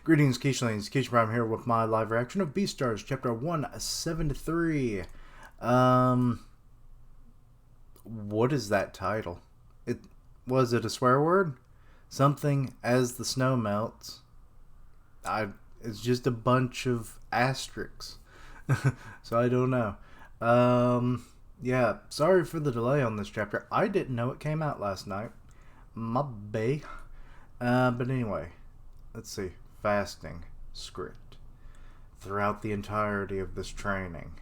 Greetings, Keishlings. Keish Prime here with my live reaction of Beastars, Chapter 173. What is that title? Was it a swear word? Something as the snow melts. It's just a bunch of asterisks. So I don't know. Yeah, sorry for the delay on this chapter. I didn't know it came out last night. My bae. But anyway, let's see. Fasting script throughout the entirety of this training.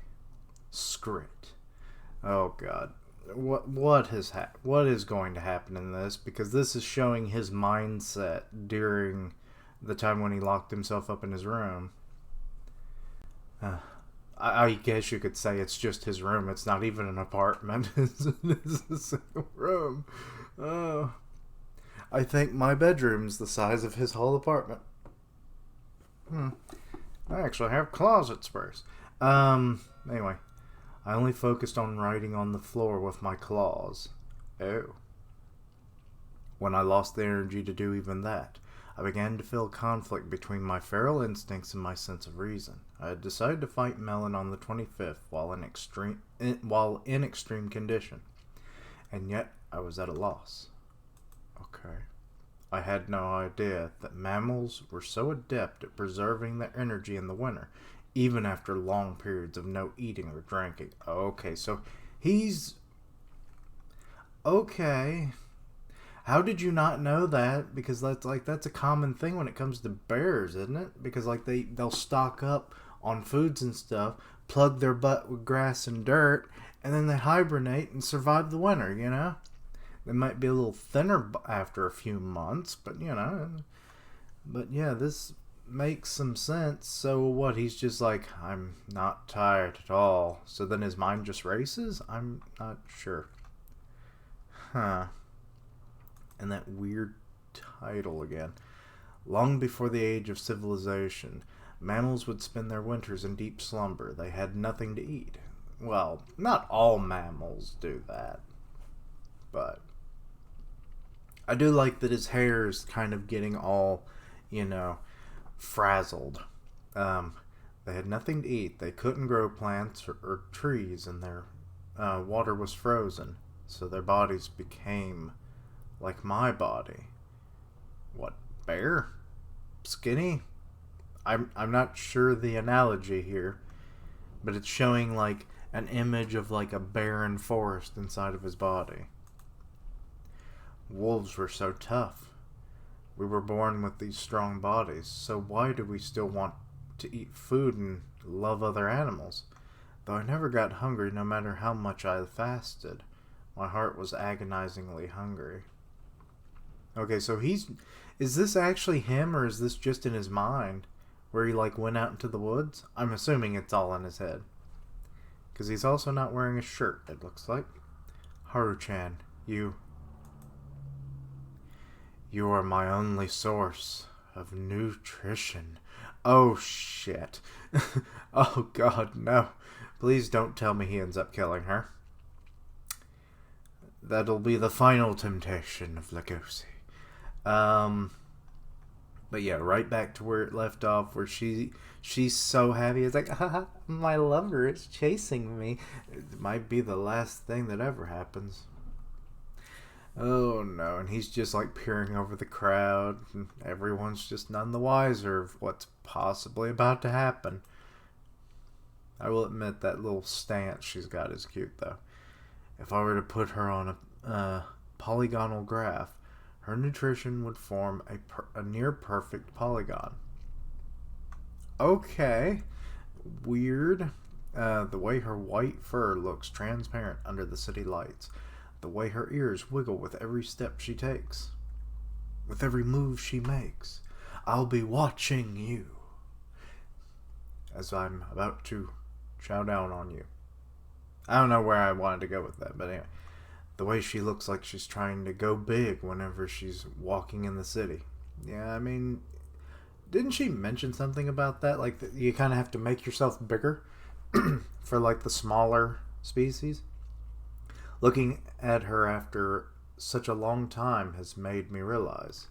Script. Oh God, what is going to happen in this? Because this is showing his mindset during the time when he locked himself up in his room. I guess you could say it's just his room. It's not even an apartment. It's a single room. Oh, I think my bedroom's the size of his whole apartment. I actually have closet space. Anyway, I only focused on writing on the floor with my claws. Oh. When I lost the energy to do even that, I began to feel conflict between my feral instincts and my sense of reason. I had decided to fight Melon on the 25th while in extreme condition, and yet I was at a loss. Okay. I had no idea that mammals were so adept at preserving their energy in the winter, even after long periods of no eating or drinking. Okay, so he's... Okay. How did you not know that? Because that's a common thing when it comes to bears, isn't it? Because they'll stock up on foods and stuff, plug their butt with grass and dirt, and then they hibernate and survive the winter, you know? They might be a little thinner after a few months, but you know. But yeah, this makes some sense. So what? He's just like, I'm not tired at all. So then his mind just races? I'm not sure. Huh. And that weird title again. Long before the age of civilization, mammals would spend their winters in deep slumber. They had nothing to eat. Well, not all mammals do that. But I do like that his hair is kind of getting all, frazzled. They had nothing to eat. They couldn't grow plants or trees, and their water was frozen. So their bodies became like my body. What, bear? Skinny? I'm not sure the analogy here, but it's showing like an image of like a barren forest inside of his body. Wolves were so tough. We were born with these strong bodies, so why do we still want to eat food and love other animals? Though I never got hungry no matter how much I fasted. My heart was agonizingly hungry. Okay, so is this actually him, or is this just in his mind, where he like went out into the woods? I'm assuming it's all in his head. Because he's also not wearing a shirt, it looks like. Haru-chan, You are my only source of nutrition. Oh, shit. Oh, God, no. Please don't tell me he ends up killing her. That'll be the final temptation of LEGOSI. But yeah, right back to where it left off, where she's so happy. It's like, my lover is chasing me. It might be the last thing that ever happens. Oh no, and he's just like peering over the crowd, and everyone's just none the wiser of what's possibly about to happen. I will admit that little stance she's got is cute though. If I were to put her on a polygonal graph, her nutrition would form a near perfect polygon. Okay, weird. The way her white fur looks transparent under the city lights. The way her ears wiggle with every step she takes. With every move she makes. I'll be watching you. As I'm about to chow down on you. I don't know where I wanted to go with that, but anyway. The way she looks like she's trying to go big whenever she's walking in the city. Yeah, I mean, didn't she mention something about that? Like, you kind of have to make yourself bigger for, like, the smaller species? Looking at her after such a long time has made me realize.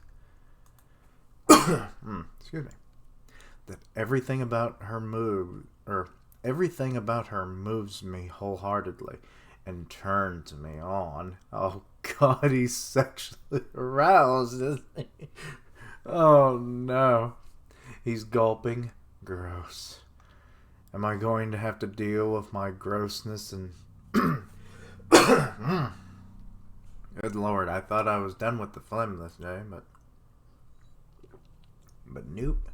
Excuse me. that everything about her moves me wholeheartedly and turns me on. Oh God, he's sexually aroused, isn't he? Oh no. He's gulping. Gross. Am I going to have to deal with my grossness and good Lord, I thought I was done with the phlegm this day, but nope.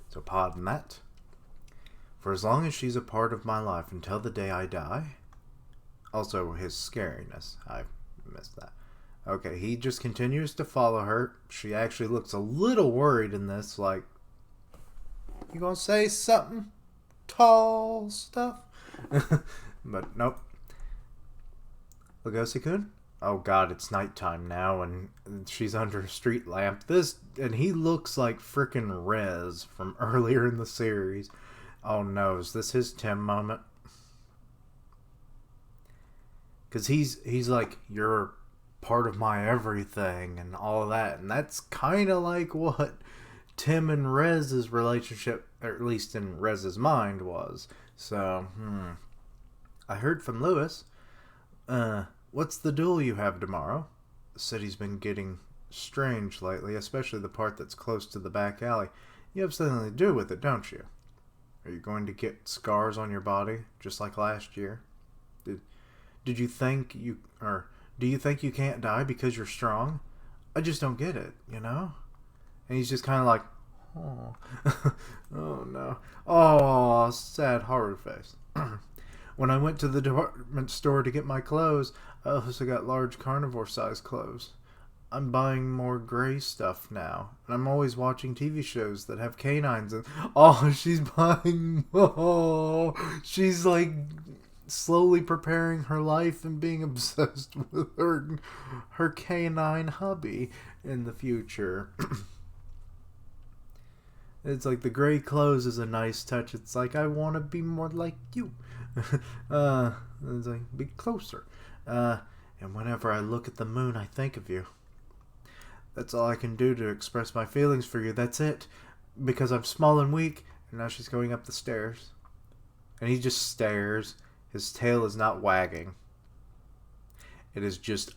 So pardon that. For as long as she's a part of my life until the day I die. Also, his scariness. I missed that. Okay, he just continues to follow her. She actually looks a little worried in this, like, you gonna say something? Tall stuff? But nope. Legosi-kun? Oh God, it's nighttime now, and she's under a street lamp. And he looks like frickin' Rez from earlier in the series. Oh no, is this his Tim moment? Because he's like, you're part of my everything and all of that. And that's kind of like what Tim and Rez's relationship, or at least in Rez's mind, was. So, I heard from Lewis. What's the duel you have tomorrow? The city's been getting strange lately, especially the part that's close to the back alley. You have something to do with it, don't you? Are you going to get scars on your body, just like last year? Do you think you can't die because you're strong? I just don't get it, you know? And he's just kind of like, oh, oh no. Oh, sad horror face. When I went to the department store to get my clothes, I also got large carnivore-sized clothes. I'm buying more gray stuff now, and I'm always watching TV shows that have canines. And she's buying. Oh, she's like slowly preparing her life and being obsessed with her canine hubby in the future. It's like the gray clothes is a nice touch. It's like, I want to be more like you. It's like, be closer. And whenever I look at the moon, I think of you. That's all I can do to express my feelings for you. That's it. Because I'm small and weak. And now she's going up the stairs. And he just stares. His tail is not wagging. It is just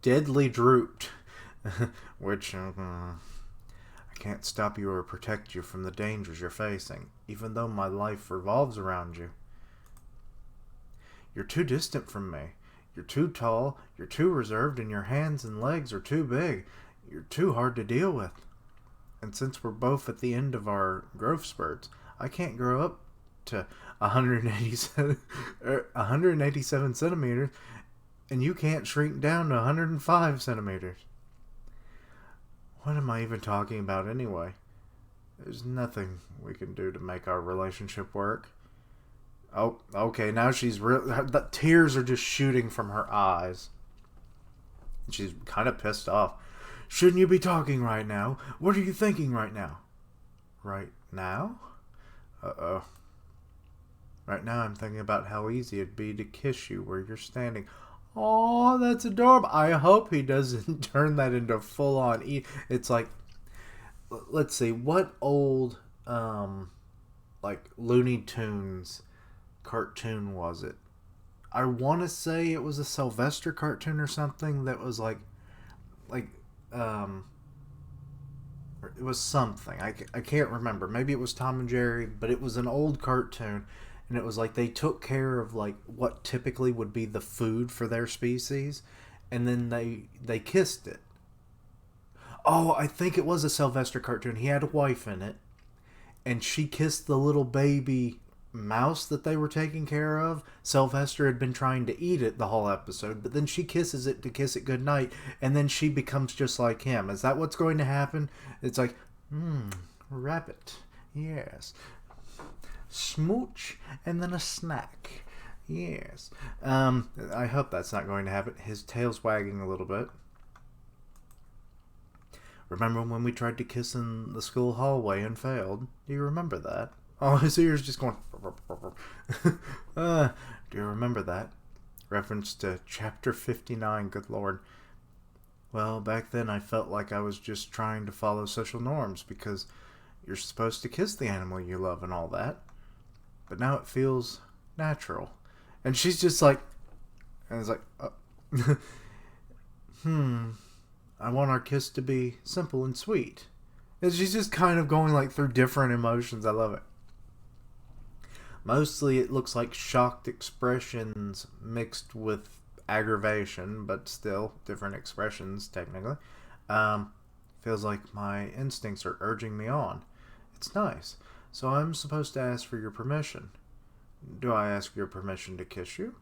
deadly drooped. Which, I can't stop you or protect you from the dangers you're facing, even though my life revolves around you. You're too distant from me. You're too tall, you're too reserved, and your hands and legs are too big. You're too hard to deal with. And since we're both at the end of our growth spurts, I can't grow up to 187 centimeters, and you can't shrink down to 105 centimeters. What am I even talking about anyway? There's nothing we can do to make our relationship work. Oh, okay, now she's the tears are just shooting from her eyes. She's kind of pissed off. Shouldn't you be talking right now? What are you thinking right now? Right now? Uh-oh. Right now I'm thinking about how easy it'd be to kiss you where you're standing. Oh, that's adorable. I hope he doesn't turn that into full-on It's like, let's see, what old, like, Looney Tunes cartoon was it? I want to say it was a Sylvester cartoon or something that was like, it was something. I can't remember. Maybe it was Tom and Jerry, but it was an old cartoon. And it was like they took care of like what typically would be the food for their species, and then they kissed it. Oh, I think it was a Sylvester cartoon. He had a wife in it, and she kissed the little baby mouse that they were taking care of. Sylvester had been trying to eat it the whole episode, but then she kisses it to kiss it goodnight, and then she becomes just like him. Is that what's going to happen? It's like, rabbit. Yes. Smooch and then a snack. Yes. I hope that's not going to happen. His tail's wagging a little bit. Remember when we tried to kiss in the school hallway and failed? Do you remember that? Oh, his ears just going. Do you remember that? Reference to chapter 59, good lord. Well, back then I felt like I was just trying to follow social norms because You're supposed to kiss the animal you love and all that. But now it feels natural. And she's just like, and it's like, I want our kiss to be simple and sweet. And she's just kind of going like through different emotions. I love it. Mostly it looks like shocked expressions mixed with aggravation, but still different expressions technically. Feels like my instincts are urging me on. It's nice. So I'm supposed to ask for your permission. Do I ask your permission to kiss you?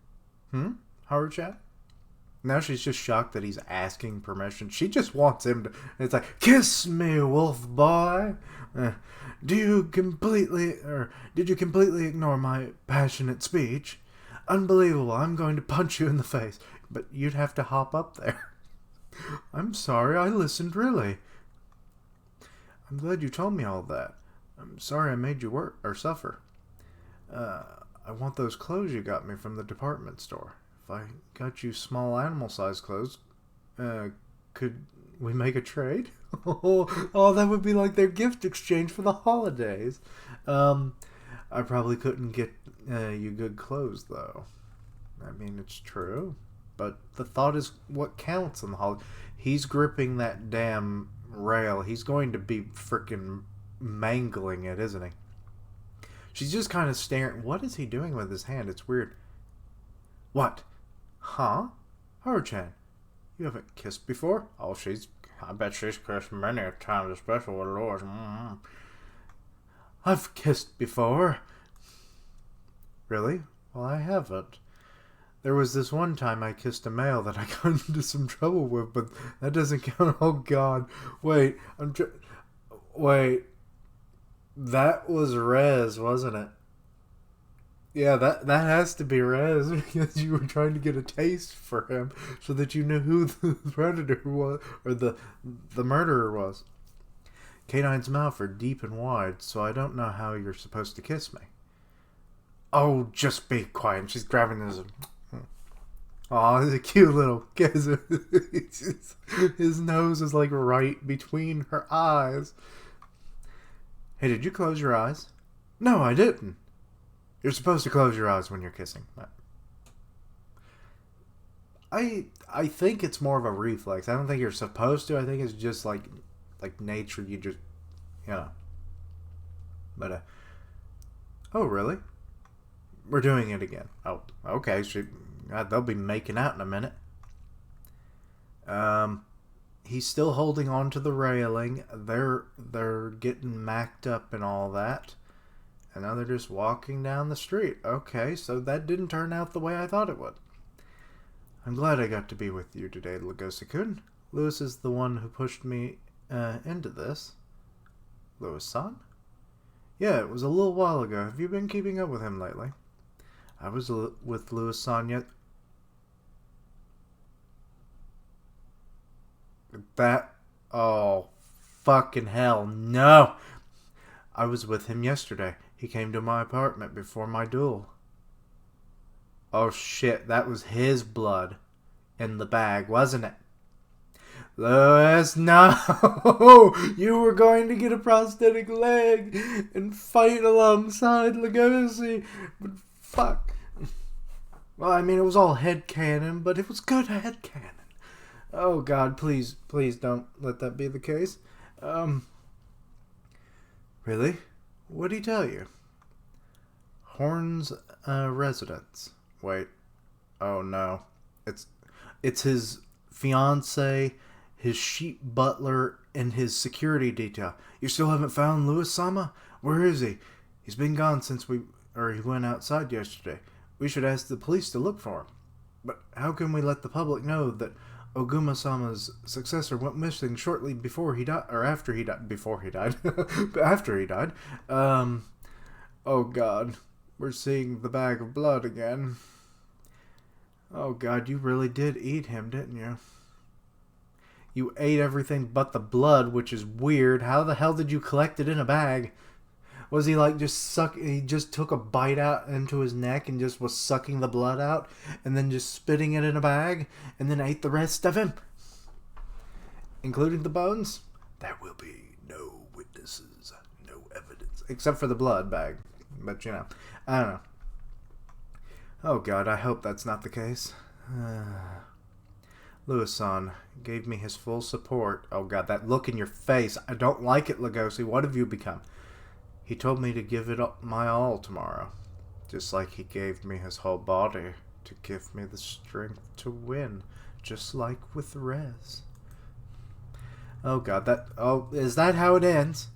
Haru-chan? Now she's just shocked that he's asking permission. She just wants him to... It's like, kiss me, wolf boy! Did you completely ignore my passionate speech? Unbelievable, I'm going to punch you in the face. But you'd have to hop up there. I'm sorry, I listened really. I'm glad you told me all that. I'm sorry I made you work or suffer. I want those clothes you got me from the department store. If I got you small animal-sized clothes, could we make a trade? Oh, that would be like their gift exchange for the holidays. I probably couldn't get you good clothes, though. I mean, it's true. But the thought is what counts in the holiday. He's gripping that damn rail. He's going to be freaking mangling it, isn't he? She's just kind of staring. What is he doing with his hand? It's weird. What? Huh? Haru-chan, you haven't kissed before? Oh, I bet she's kissed many a time, especially with Lord. I've kissed before. Really? Well, I haven't. There was this one time I kissed a male that I got into some trouble with, but that doesn't count. Oh, God. Wait. Wait. That was Rez, wasn't it? Yeah, that has to be Rez, because you were trying to get a taste for him so that you knew who the predator was, or the murderer was. K9's mouth are deep and wide, so I don't know how you're supposed to kiss me. Oh, just be quiet. And she's grabbing his... Oh, he's a cute little kiss. His nose is like right between her eyes. Hey, did you close your eyes? No, I didn't. You're supposed to close your eyes when you're kissing. I think it's more of a reflex. I don't think you're supposed to. I think it's just like nature. You just, But, oh, really? We're doing it again. Oh, okay. God, they'll be making out in a minute. He's still holding on to the railing. They're getting macked up and all that. And now they're just walking down the street. Okay, so that didn't turn out the way I thought it would. I'm glad I got to be with you today, LEGOSI-kun. Lewis is the one who pushed me into this. Lewis-san? Yeah, it was a little while ago. Have you been keeping up with him lately? I was with Lewis-san yet. Oh, fucking hell, no! I was with him yesterday. He came to my apartment before my duel. Oh shit, that was his blood in the bag, wasn't it? Lewis, no! You were going to get a prosthetic leg and fight alongside LEGOSI, but fuck. Well, I mean, it was all headcanon, but it was good headcanon. Oh God, please don't let that be the case. Really? What'd he tell you? Horn's residence. Wait. Oh no. It's his fiance, his sheep butler, and his security detail. You still haven't found Lewis-sama? Where is he? He's been gone since he went outside yesterday. We should ask the police to look for him. But how can we let the public know that Oguma-sama's successor went missing shortly before he died, or after he died? Before he died. After he died. Oh God. We're seeing the bag of blood again. Oh God, you really did eat him, didn't you? You ate everything but the blood, which is weird. How the hell did you collect it in a bag? Was he like he just took a bite out into his neck and just was sucking the blood out and then just spitting it in a bag and then ate the rest of him? Including the bones? There will be no witnesses. No except for the blood bag. But, you know, I don't know. Oh, God, I hope that's not the case. Lewis-san gave me his full support. Oh, God, that look in your face. I don't like it, Legosi. What have you become? He told me to give it my all tomorrow. Just like he gave me his whole body to give me the strength to win. Just like with Rez. Oh, God, that... Oh, is that how it ends?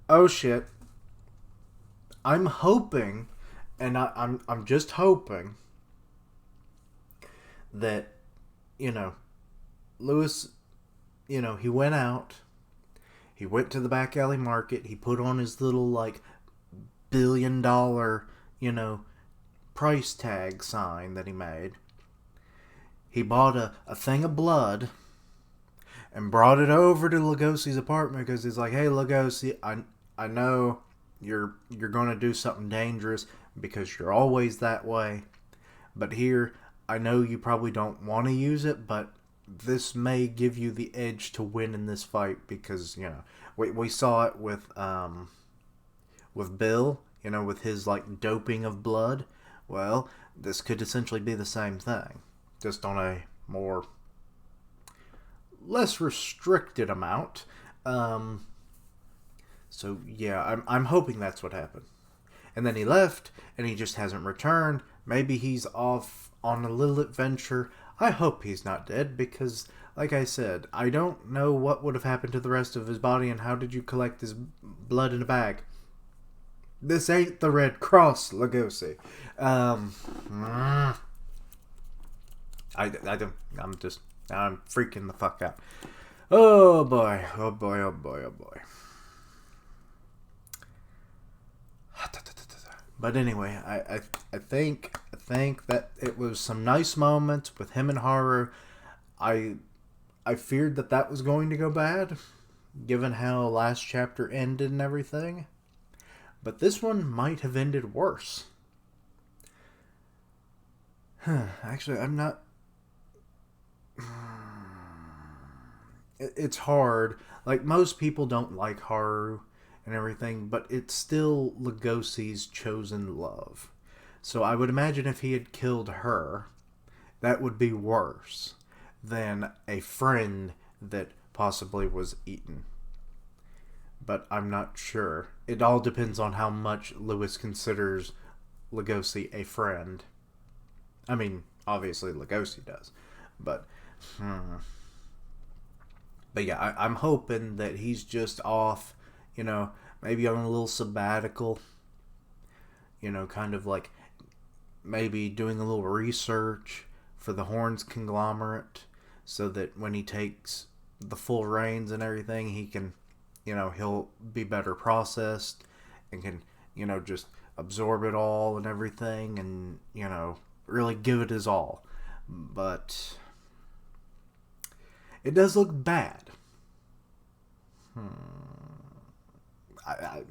Oh, shit. I'm hoping, and I'm just hoping that, you know, Lewis, you know, he went out, he went to the back alley market, he put on his little, like, $1 billion, you know, price tag sign that he made. He bought a thing of blood and brought it over to Legosi's apartment because he's like, hey, Legosi, I know you're going to do something dangerous because you're always that way. But here, I know you probably don't want to use it, but this may give you the edge to win in this fight because, you know, we saw it with Bill, you know, with his, like, doping of blood. Well, this could essentially be the same thing, just on a more less restricted amount. So yeah, I'm hoping that's what happened. And then he left, and he just hasn't returned. Maybe he's off on a little adventure. I hope he's not dead, because, like I said, I don't know what would have happened to the rest of his body, and how did you collect his blood in a bag? This ain't the Red Cross, Legosi. I'm freaking the fuck out. Oh boy, oh boy, oh boy, oh boy. But anyway, I think that it was some nice moments with him and Haru. I feared that was going to go bad, given how last chapter ended and everything. But this one might have ended worse. Actually, I'm not... It's hard. Like, most people don't like Haru and everything, but it's still Legosi's chosen love. So I would imagine if he had killed her, that would be worse than a friend that possibly was eaten. But I'm not sure. It all depends on how much Lewis considers Legosi a friend. I mean, obviously Legosi does. But yeah, I'm hoping that he's just off, you know, maybe on a little sabbatical. You know, kind of like maybe doing a little research for the Horns conglomerate, so that when he takes the full reins and everything, he can, you know, he'll be better processed and can, you know, just absorb it all and everything and, you know, really give it his all. But it does look bad.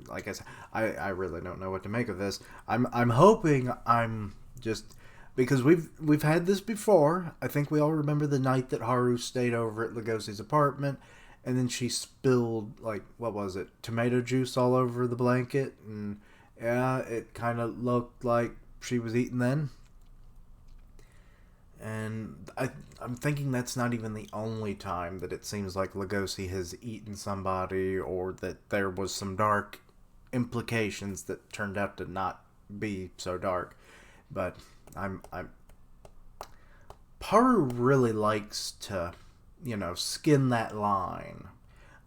Like I said, I really don't know what to make of this. I'm hoping I'm just... Because we've had this before. I think we all remember the night that Haru stayed over at Legosi's apartment, and then she spilled, like, what was it? Tomato juice all over the blanket, and yeah, it kind of looked like she was eaten then. And I'm thinking that's not even the only time that it seems like Legosi has eaten somebody, or that there was some dark implications that turned out to not be so dark. But Haru really likes to, you know, skin that line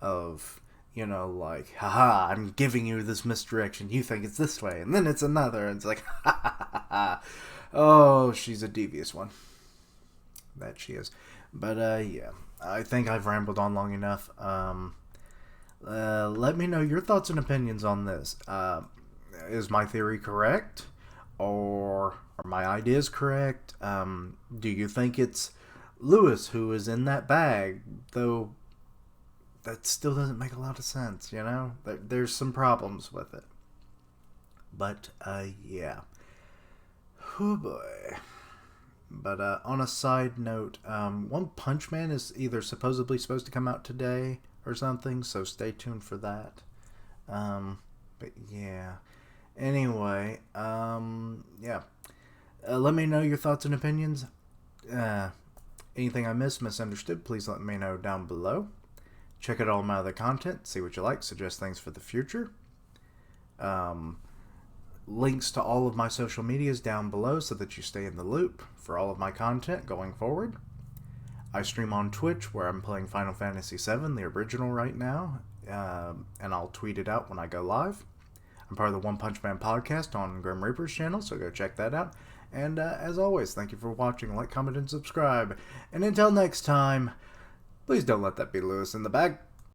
of, you know, like, haha, I'm giving you this misdirection, you think it's this way, and then it's another, and it's like, ha ha ha ha. Oh, she's a devious one. That she is. But yeah, I think I've rambled on long enough. Let me know your thoughts and opinions on this. Is my theory correct, or are my ideas correct? Do you think it's Lewis who is in that bag? Though that still doesn't make a lot of sense, you know? There's some problems with it. But yeah. Oh boy. But on a side note, One Punch Man is either supposedly supposed to come out today or something, so stay tuned for that. But yeah. Anyway, yeah. Let me know your thoughts and opinions. Anything I missed, misunderstood, please let me know down below. Check out all my other content, see what you like, suggest things for the future. Links to all of my social medias down below so that you stay in the loop for all of my content going forward. I stream on Twitch where I'm playing Final Fantasy VII, the original right now, and I'll tweet it out when I go live. I'm part of the One Punch Man podcast on Grim Reaper's channel, so go check that out. And as always, thank you for watching. Like, comment, and subscribe. And until next time, please don't let that be Lewis in the bag.